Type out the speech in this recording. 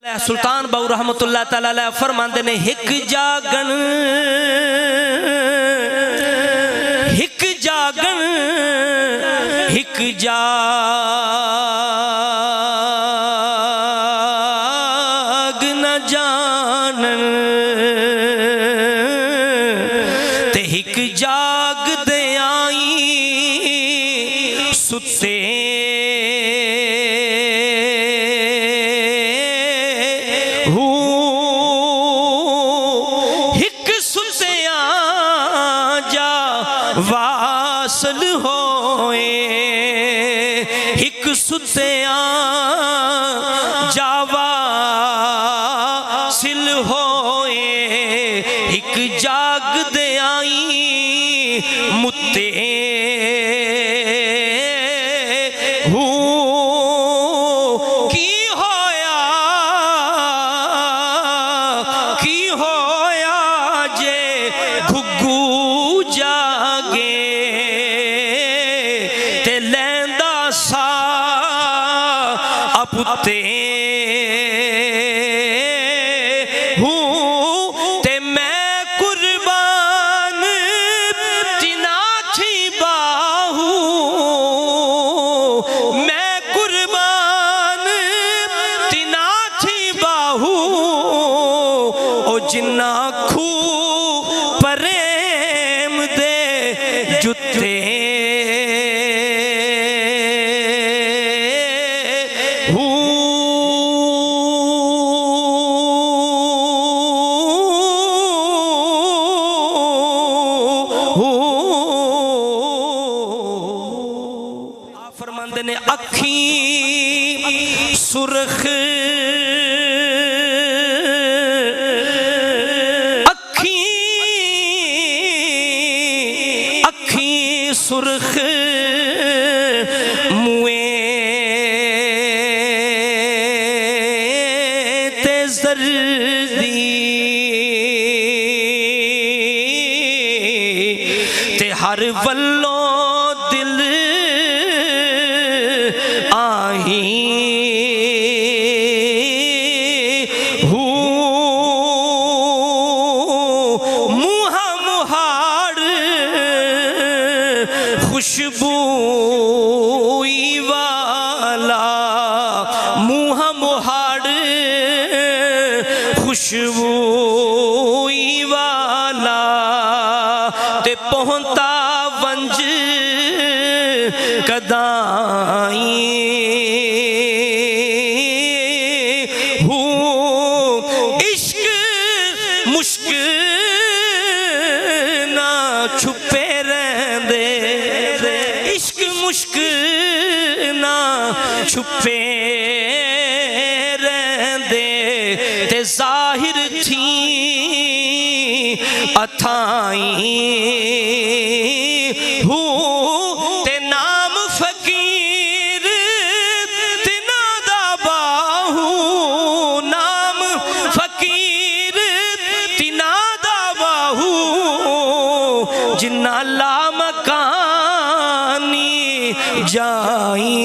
सुल्तान बाऊ रहमतुल्लाह तआला अलैह फरमांदे ने हिक जागन हिक जागन हिक जाग न जानन ते हिक जाग दे आई सुते वासल होए हिक सुतिया जावासिल होए हिक जाग दे आई मुते की होया जे घुग्गू जागे ते लैंदा सा अपुते ते मैं कुर्बान तिना थी बाहू मैं कुर्बान तिना थी बाहू ओ जिन्ना खू प्रेम दे जुते फरमांदे ने अखी सुरख अखी सुरख मुए ते जर्दी ते हर वल्लों दिल आई मुहा मुहाड़ खुशबूई वाला मुहा मुहाड़ खुशबूई वाला ते पहुंता वंज कदाई इश्क मुश्क ना छुपे रहंदे इश्क मुश्क ना छुपे रहंदे ते जाहिर थी अथाई ते नाम फकीर तिना दा बाहू नाम फकीर तिना दा बाहू जिन्ना ला मकानी जाई